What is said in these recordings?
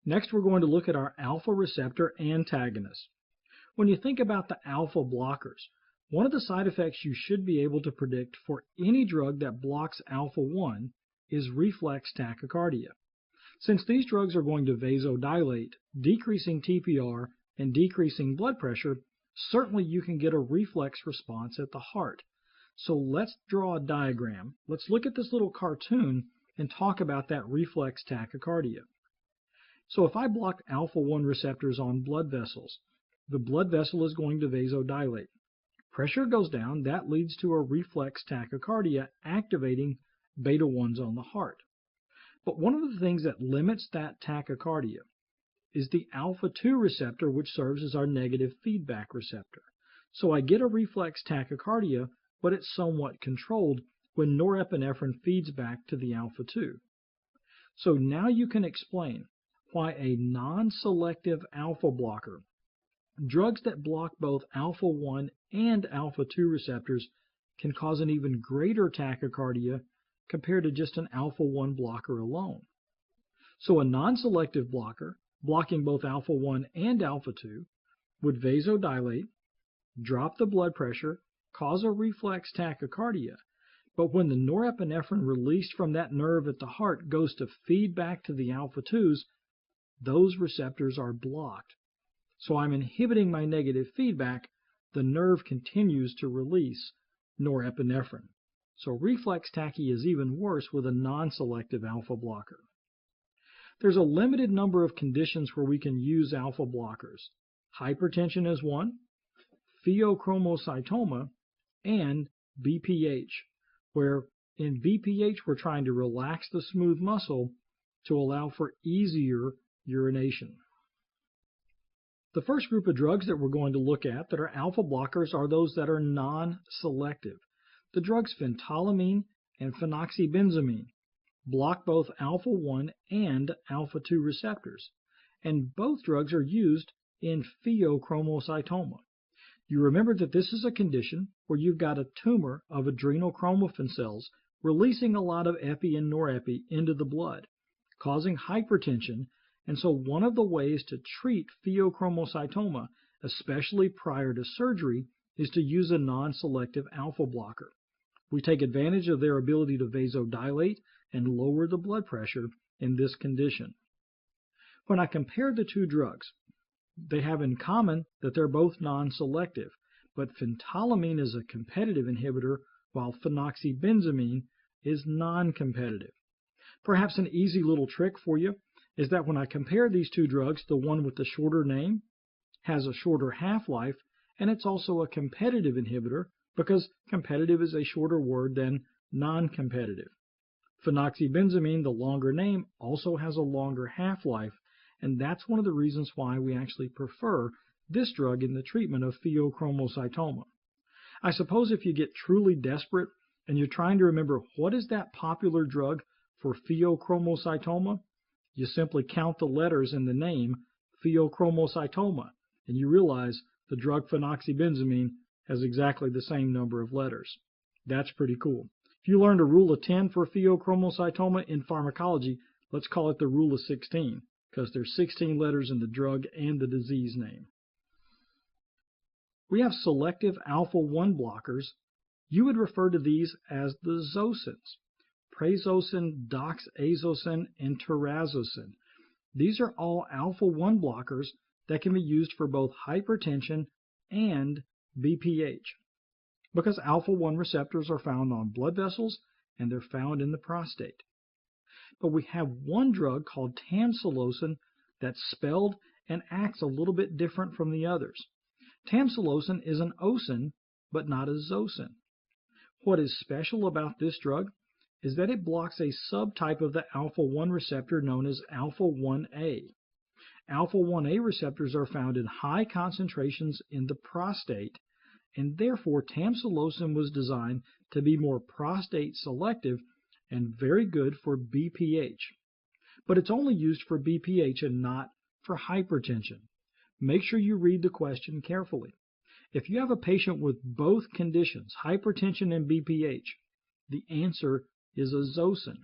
Next, we're going to look at our alpha receptor antagonists. When you think about the alpha blockers, one of the side effects you should be able to predict for any drug that blocks alpha-1 is reflex tachycardia. Since these drugs are going to vasodilate, decreasing TPR and decreasing blood pressure, certainly you can get a reflex response at the heart. So let's draw a diagram. Let's look at this little cartoon and talk about that reflex tachycardia. So if I block alpha-1 receptors on blood vessels, the blood vessel is going to vasodilate. Pressure goes down, that leads to a reflex tachycardia activating beta-1s on the heart. But one of the things that limits that tachycardia is the alpha-2 receptor, which serves as our negative feedback receptor. So I get a reflex tachycardia, but it's somewhat controlled when norepinephrine feeds back to the alpha-2. So now you can explain why a non-selective alpha blocker, drugs that block both alpha-1 and alpha-2 receptors, can cause an even greater tachycardia compared to just an alpha-1 blocker alone. So a non-selective blocker, blocking both alpha-1 and alpha-2, would vasodilate, drop the blood pressure, cause a reflex tachycardia, but when the norepinephrine released from that nerve at the heart goes to feed back to the alpha-2s, those receptors are blocked. So I'm inhibiting my negative feedback. The nerve continues to release norepinephrine. So reflex tachy is even worse with a non-selective alpha blocker. There's a limited number of conditions where we can use alpha blockers. Hypertension is one, pheochromocytoma, and BPH, where in BPH we're trying to relax the smooth muscle to allow for easier urination. The first group of drugs that we're going to look at that are alpha blockers are those that are non-selective. The drugs phentolamine and phenoxybenzamine block both alpha-1 and alpha-2 receptors, and both drugs are used in pheochromocytoma. You remember that this is a condition where you've got a tumor of adrenal chromaffin cells releasing a lot of epi and norepi into the blood, causing hypertension, and so one of the ways to treat pheochromocytoma, especially prior to surgery, is to use a non-selective alpha blocker. We take advantage of their ability to vasodilate and lower the blood pressure in this condition. When I compare the two drugs, they have in common that they're both non-selective, but phentolamine is a competitive inhibitor while phenoxybenzamine is non-competitive. Perhaps an easy little trick for you is that when I compare these two drugs, the one with the shorter name has a shorter half-life, and it's also a competitive inhibitor because competitive is a shorter word than non-competitive. Phenoxybenzamine, the longer name, also has a longer half-life, and that's one of the reasons why we actually prefer this drug in the treatment of pheochromocytoma. I suppose if you get truly desperate and you're trying to remember what is that popular drug for pheochromocytoma, you simply count the letters in the name pheochromocytoma, and you realize the drug phenoxybenzamine has exactly the same number of letters. That's pretty cool. If you learned a rule of 10 for pheochromocytoma in pharmacology, let's call it the rule of 16, because there's 16 letters in the drug and the disease name. We have selective alpha-1 blockers. You would refer to these as the zosins: prazosin, doxazosin, and terazosin. These are all alpha-1 blockers that can be used for both hypertension and BPH, because alpha-1 receptors are found on blood vessels and they're found in the prostate. But we have one drug called tamsulosin that's spelled and acts a little bit different from the others. Tamsulosin is an osin, but not a zosin. What is special about this drug is that it blocks a subtype of the alpha-1 receptor known as alpha-1A. Alpha-1A receptors are found in high concentrations in the prostate, and therefore tamsulosin was designed to be more prostate selective and very good for BPH. But it's only used for BPH and not for hypertension. Make sure you read the question carefully. If you have a patient with both conditions, hypertension and BPH, the answer is a zosin.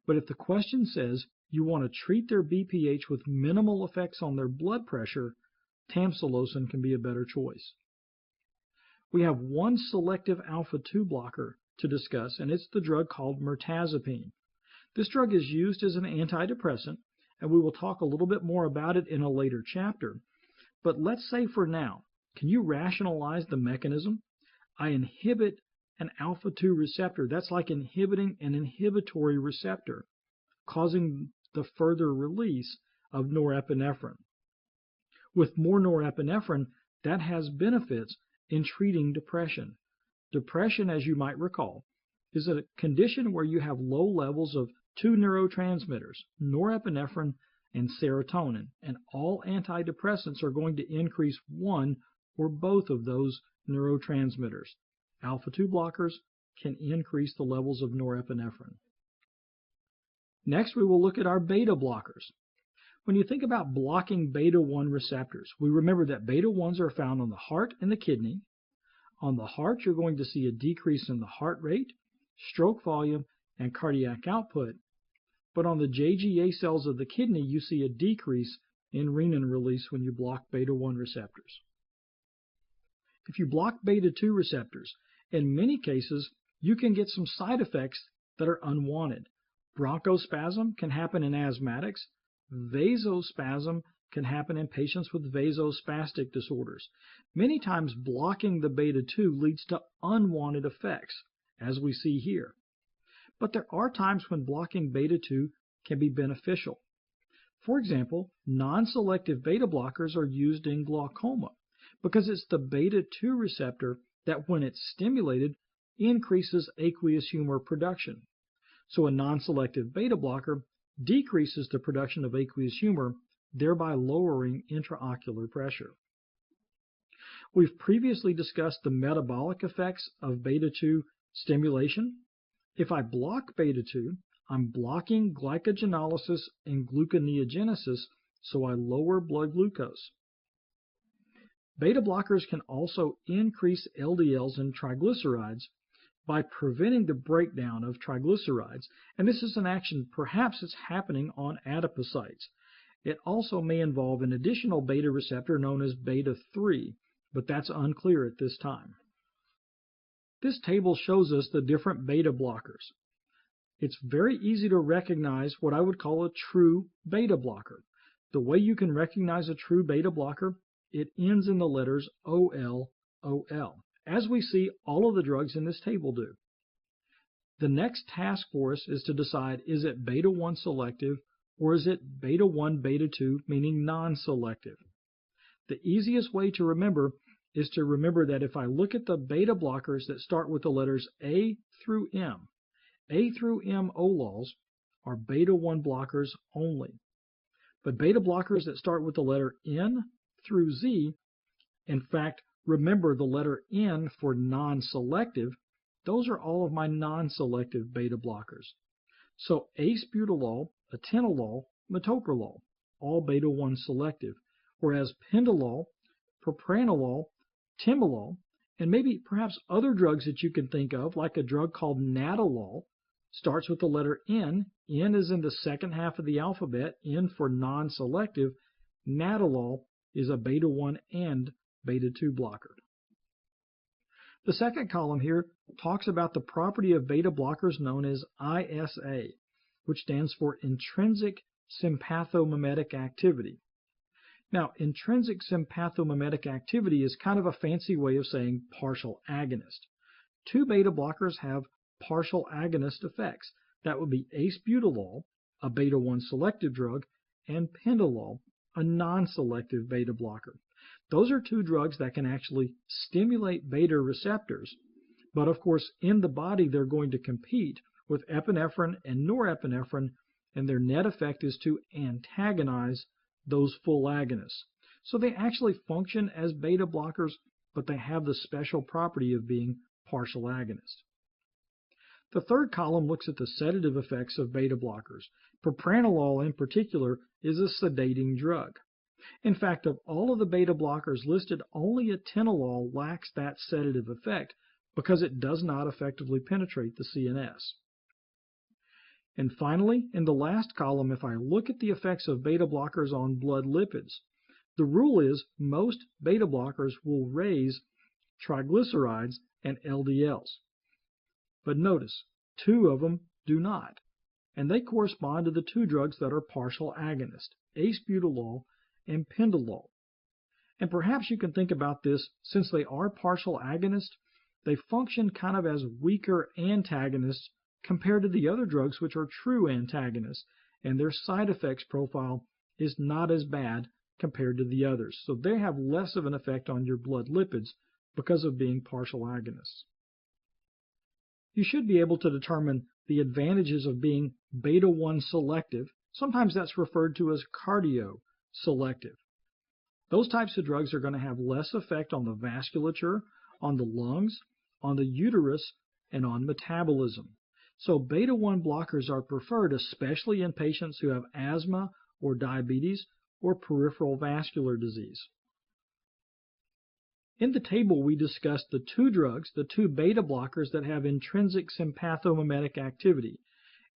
But if the question says you want to treat their BPH with minimal effects on their blood pressure, tamsulosin can be a better choice. We have one selective alpha-2 blocker to discuss, and it's the drug called mirtazapine. This drug is used as an antidepressant, and we will talk a little bit more about it in a later chapter. But let's say for now, can you rationalize the mechanism? I inhibit an alpha-2 receptor. That's like inhibiting an inhibitory receptor, causing the further release of norepinephrine. With more norepinephrine, that has benefits in treating depression. Depression, as you might recall, is a condition where you have low levels of two neurotransmitters, norepinephrine and serotonin, and all antidepressants are going to increase one or both of those neurotransmitters. Alpha-2 blockers can increase the levels of norepinephrine. Next, we will look at our beta blockers. When you think about blocking beta-1 receptors, we remember that beta-1s are found on the heart and the kidney. On the heart, you're going to see a decrease in the heart rate, stroke volume, and cardiac output. But on the JGA cells of the kidney, you see a decrease in renin release when you block beta-1 receptors. If you block beta-2 receptors, in many cases, you can get some side effects that are unwanted. Bronchospasm can happen in asthmatics. Vasospasm can happen in patients with vasospastic disorders. Many times blocking the beta-2 leads to unwanted effects, as we see here. But there are times when blocking beta-2 can be beneficial. For example, non-selective beta blockers are used in glaucoma because it's the beta-2 receptor that, when it's stimulated, increases aqueous humor production. So a non-selective beta blocker decreases the production of aqueous humor, thereby lowering intraocular pressure. We've previously discussed the metabolic effects of beta-2 stimulation. If I block beta-2, I'm blocking glycogenolysis and gluconeogenesis, so I lower blood glucose. Beta blockers can also increase LDLs and triglycerides by preventing the breakdown of triglycerides, and this is an action perhaps it's happening on adipocytes. It also may involve an additional beta receptor known as beta-3, but that's unclear at this time. This table shows us the different beta blockers. It's very easy to recognize what I would call a true beta blocker. The way you can recognize a true beta blocker, it ends in the letters OL, OL, as we see all of the drugs in this table do. The next task for us is to decide, is it beta-1 selective or is it beta-1, beta-2, meaning non-selective? The easiest way to remember is to remember that if I look at the beta blockers that start with the letters A through M OLols are beta-1 blockers only. But beta blockers that start with the letter N through Z, in fact, remember the letter N for non-selective, those are all of my non-selective beta blockers. So acebutolol, atenolol, metoprolol, all beta-1 selective, whereas pendolol, propranolol, timolol, and maybe perhaps other drugs that you can think of, like a drug called nadolol, starts with the letter N. N is in the second half of the alphabet, N for non-selective. Nadolol is a beta-1 and beta-2 blocker. The second column here talks about the property of beta blockers known as ISA, which stands for intrinsic sympathomimetic activity. Now, intrinsic sympathomimetic activity is kind of a fancy way of saying partial agonist. Two beta blockers have partial agonist effects. That would be acebutolol, a beta-1 selective drug, and pendolol, a non-selective beta blocker. Those are two drugs that can actually stimulate beta receptors, but of course in the body they're going to compete with epinephrine and norepinephrine, and their net effect is to antagonize those full agonists. So they actually function as beta blockers, but they have the special property of being partial agonists. The third column looks at the sedative effects of beta blockers. Propranolol in particular is a sedating drug. In fact, of all of the beta blockers listed, only atenolol lacks that sedative effect because it does not effectively penetrate the CNS. And finally, in the last column, if I look at the effects of beta blockers on blood lipids, the rule is most beta blockers will raise triglycerides and LDLs. But notice, 2 of them do not, and they correspond to the 2 drugs that are partial agonists, acebutolol and pindolol. And perhaps you can think about this, since they are partial agonists, they function kind of as weaker antagonists compared to the other drugs which are true antagonists, and their side effects profile is not as bad compared to the others. So they have less of an effect on your blood lipids because of being partial agonists. You should be able to determine the advantages of being beta-1 selective. Sometimes that's referred to as cardio-selective. Those types of drugs are going to have less effect on the vasculature, on the lungs, on the uterus, and on metabolism. So beta-1 blockers are preferred, especially in patients who have asthma or diabetes or peripheral vascular disease. In the table, we discussed the 2 drugs, the 2 beta blockers that have intrinsic sympathomimetic activity.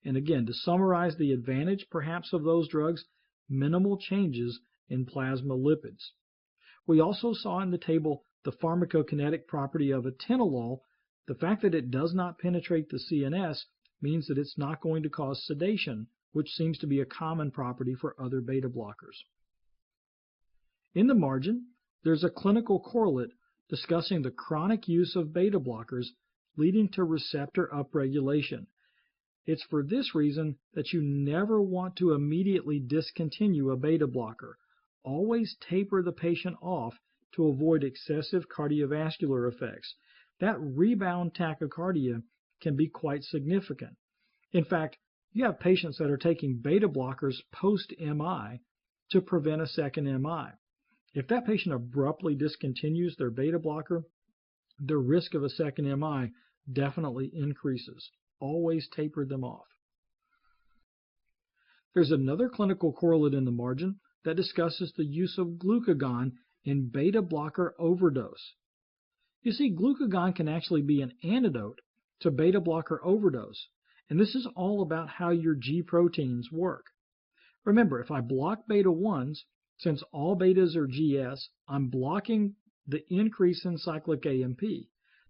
And again, to summarize the advantage perhaps of those drugs, minimal changes in plasma lipids. We also saw in the table the pharmacokinetic property of atenolol. The fact that it does not penetrate the CNS means that it's not going to cause sedation, which seems to be a common property for other beta blockers. In the margin, there's a clinical correlate discussing the chronic use of beta blockers leading to receptor upregulation. It's for this reason that you never want to immediately discontinue a beta blocker. Always taper the patient off to avoid excessive cardiovascular effects. That rebound tachycardia can be quite significant. In fact, you have patients that are taking beta blockers post-MI to prevent a second MI. If that patient abruptly discontinues their beta blocker, the risk of a second MI definitely increases. Always taper them off. There's another clinical correlate in the margin that discusses the use of glucagon in beta blocker overdose. You see, glucagon can actually be an antidote to beta blocker overdose, and this is all about how your G proteins work. Remember, if I block beta 1s, since all betas are GS, I'm blocking the increase in cyclic AMP.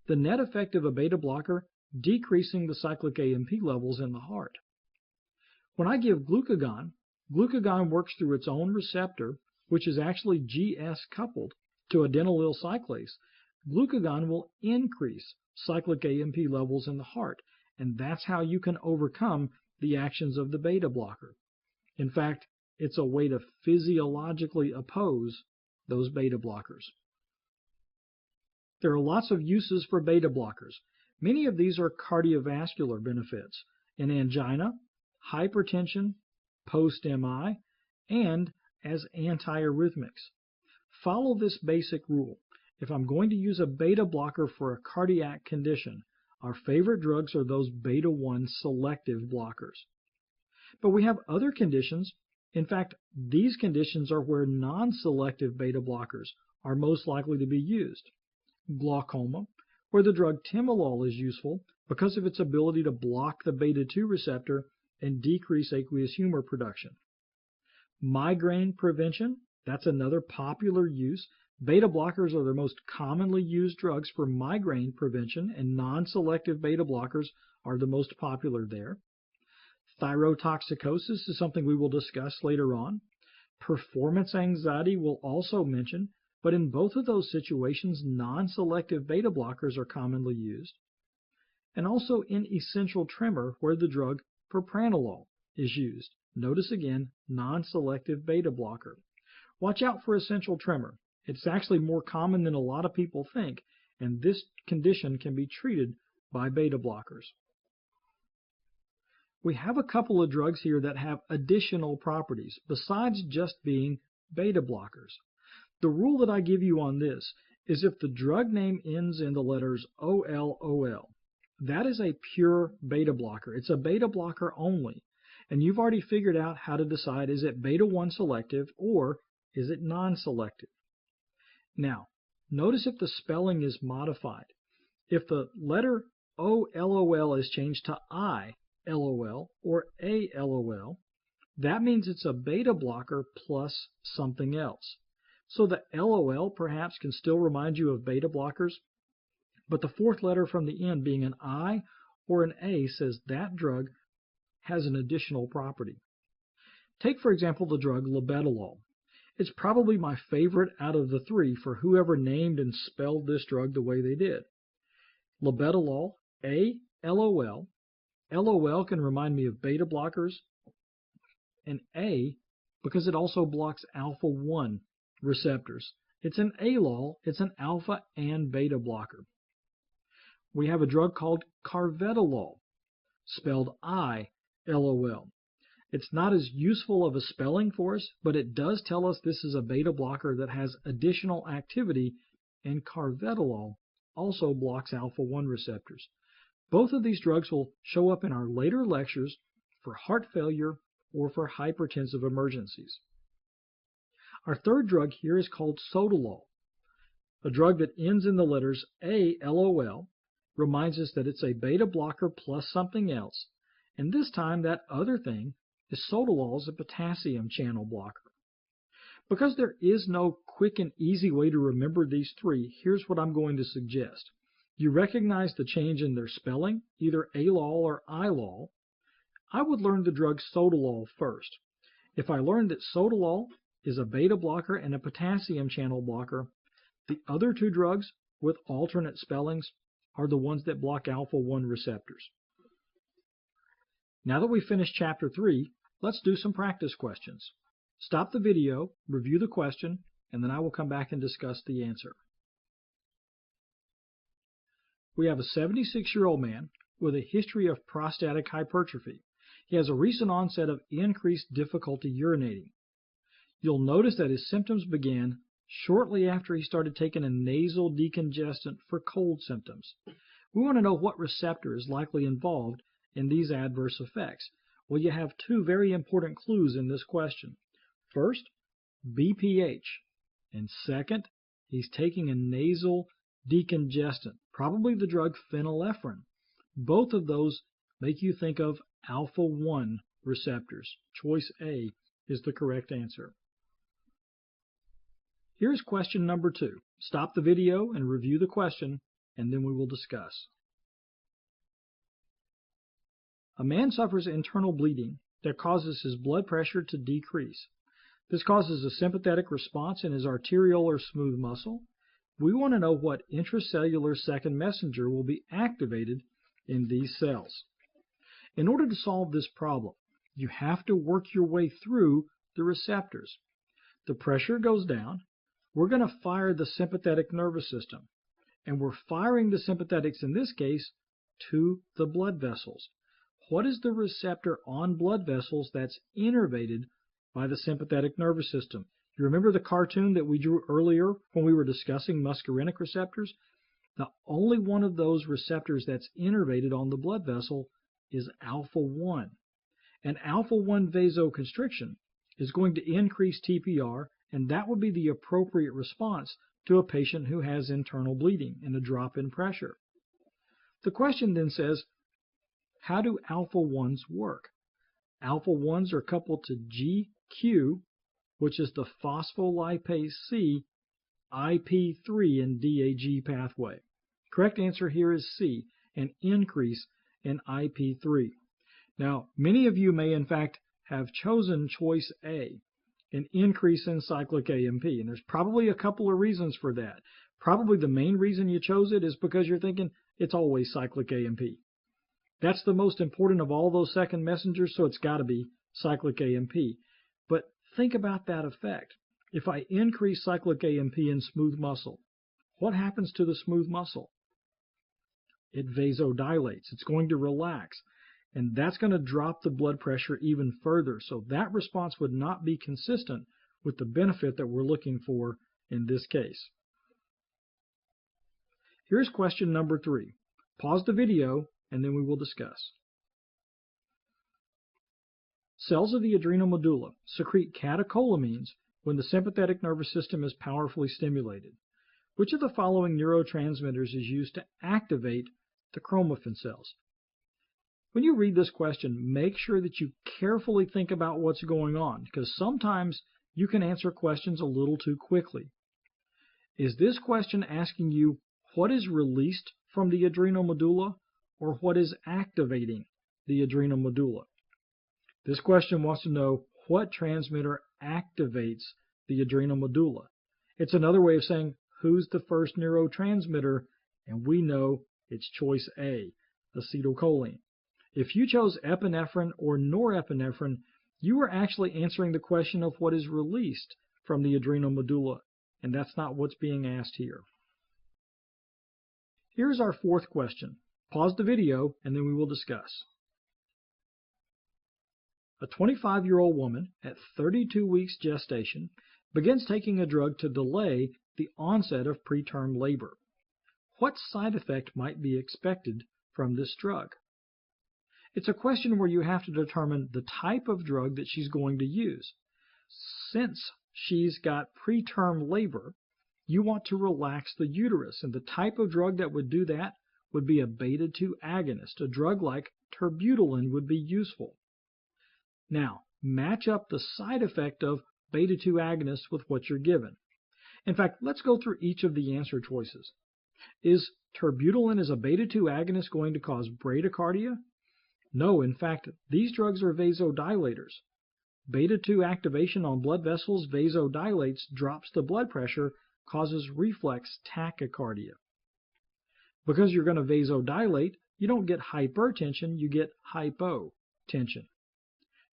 The net effect of a beta blocker decreasing the cyclic AMP levels in the heart. When I give glucagon, glucagon works through its own receptor, which is actually GS coupled to adenylyl cyclase. Glucagon will increase cyclic AMP levels in the heart, and that's how you can overcome the actions of the beta blocker. In fact, it's a way to physiologically oppose those beta blockers. There are lots of uses for beta blockers. Many of these are cardiovascular benefits in angina, hypertension, post-MI, and as antiarrhythmics. Follow this basic rule. If I'm going to use a beta blocker for a cardiac condition, our favorite drugs are those beta-1 selective blockers. But we have other conditions. In fact, these conditions are where non-selective beta blockers are most likely to be used. Glaucoma, where the drug timolol is useful because of its ability to block the beta-2 receptor and decrease aqueous humor production. Migraine prevention, that's another popular use. Beta blockers are the most commonly used drugs for migraine prevention, and non-selective beta blockers are the most popular there. Thyrotoxicosis is something we will discuss later on. Performance anxiety we'll also mention, but in both of those situations, non-selective beta blockers are commonly used. And also in essential tremor, where the drug propranolol is used. Notice again, non-selective beta blocker. Watch out for essential tremor. It's actually more common than a lot of people think, and this condition can be treated by beta blockers. We have a couple of drugs here that have additional properties besides just being beta blockers. The rule that I give you on this is if the drug name ends in the letters OLOL, that is a pure beta blocker. It's a beta blocker only, and you've already figured out how to decide, is it beta-1 selective or is it non-selective? Now, notice if the spelling is modified. If the letter OLOL is changed to I, LOL or ALOL, that means it's a beta blocker plus something else. So the LOL perhaps can still remind you of beta blockers, but the fourth letter from the end being an I or an A says that drug has an additional property. Take, for example, the drug labetalol. It's probably my favorite out of the three for whoever named and spelled this drug the way they did. Labetalol, A-L-O-L. LOL can remind me of beta blockers, and A because it also blocks alpha-1 receptors. It's an ALOL, it's an alpha and beta blocker. We have a drug called carvedilol, spelled I-L-O-L. It's not as useful of a spelling for us, but it does tell us this is a beta blocker that has additional activity, and carvedilol also blocks alpha-1 receptors. Both of these drugs will show up in our later lectures for heart failure or for hypertensive emergencies. Our third drug here is called sotalol. A drug that ends in the letters ALOL reminds us that it's a beta blocker plus something else, and this time that other thing is sotalol is a potassium channel blocker. Because there is no quick and easy way to remember these three, here's what I'm going to suggest. You recognize the change in their spelling, either ALOL or ILOL. I would learn the drug sotalol first. If I learned that sotalol is a beta blocker and a potassium channel blocker, the other two drugs with alternate spellings are the ones that block alpha-1 receptors. Now that we've finished Chapter 3, let's do some practice questions. Stop the video, review the question, and then I will come back and discuss the answer. We have a 76-year-old man with a history of prostatic hypertrophy. He has a recent onset of increased difficulty urinating. You'll notice that his symptoms began shortly after he started taking a nasal decongestant for cold symptoms. We want to know what receptor is likely involved in these adverse effects. Well, you have two very important clues in this question. First, BPH, and second, he's taking a nasal decongestant, probably the drug phenylephrine. Both of those make you think of alpha-1 receptors. Choice A is the correct answer. Here's question number 2. Stop the video and review the question, and then we will discuss. A man suffers internal bleeding that causes his blood pressure to decrease. This causes a sympathetic response in his arterial or smooth muscle. We want to know what intracellular second messenger will be activated in these cells. In order to solve this problem, you have to work your way through the receptors. The pressure goes down. We're going to fire the sympathetic nervous system, and we're firing the sympathetics in this case to the blood vessels. What is the receptor on blood vessels that's innervated by the sympathetic nervous system? You remember the cartoon that we drew earlier when we were discussing muscarinic receptors? The only one of those receptors that's innervated on the blood vessel is alpha-1. And alpha-1 vasoconstriction is going to increase TPR, and that would be the appropriate response to a patient who has internal bleeding and a drop in pressure. The question then says, how do alpha-1s work? Alpha-1s are coupled to GQ, which is the phospholipase C, IP3 and DAG pathway. Correct answer here is C, an increase in IP3. Now, many of you may in fact have chosen choice A, an increase in cyclic AMP, and there's probably a couple of reasons for that. Probably the main reason you chose it is because you're thinking it's always cyclic AMP. That's the most important of all those second messengers, so it's got to be cyclic AMP. But think about that effect. If I increase cyclic AMP in smooth muscle, what happens to the smooth muscle? It vasodilates. It's going to relax, and that's going to drop the blood pressure even further. So that response would not be consistent with the benefit that we're looking for in this case. Here's question number 3. Pause the video, and then we will discuss. Cells of the adrenal medulla secrete catecholamines when the sympathetic nervous system is powerfully stimulated. Which of the following neurotransmitters is used to activate the chromaffin cells? When you read this question, make sure that you carefully think about what's going on, because sometimes you can answer questions a little too quickly. Is this question asking you what is released from the adrenal medulla or what is activating the adrenal medulla? This question wants to know what transmitter activates the adrenal medulla. It's another way of saying who's the first neurotransmitter, and we know it's choice A, acetylcholine. If you chose epinephrine or norepinephrine, you are actually answering the question of what is released from the adrenal medulla, and that's not what's being asked here. Here's our fourth question. Pause the video and then we will discuss. A 25-year-old woman at 32 weeks gestation begins taking a drug to delay the onset of preterm labor. What side effect might be expected from this drug? It's a question where you have to determine the type of drug that she's going to use. Since she's got preterm labor, you want to relax the uterus, and the type of drug that would do that would be a beta-2 agonist. A drug like terbutaline would be useful. Now, match up the side effect of beta-2 agonists with what you're given. In fact, let's go through each of the answer choices. Is terbutaline as a beta-2 agonist going to cause bradycardia? No, in fact, these drugs are vasodilators. Beta-2 activation on blood vessels vasodilates, drops the blood pressure, causes reflex tachycardia. Because you're going to vasodilate, you don't get hypertension, you get hypotension.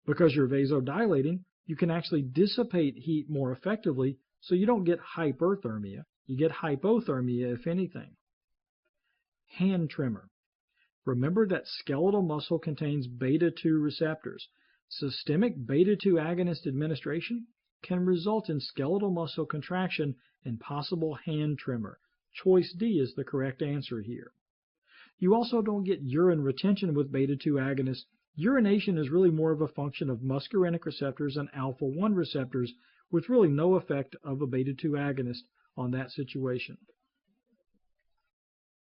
Because you're vasodilating, you can actually dissipate heat more effectively, so you don't get hyperthermia. You get hypothermia, if anything. Hand tremor. Remember that skeletal muscle contains beta-2 receptors. Systemic beta-2 agonist administration can result in skeletal muscle contraction and possible hand tremor. Choice D is the correct answer here. You also don't get urine retention with beta-2 agonists. Urination is really more of a function of muscarinic receptors and alpha-1 receptors, with really no effect of a beta-2 agonist on that situation.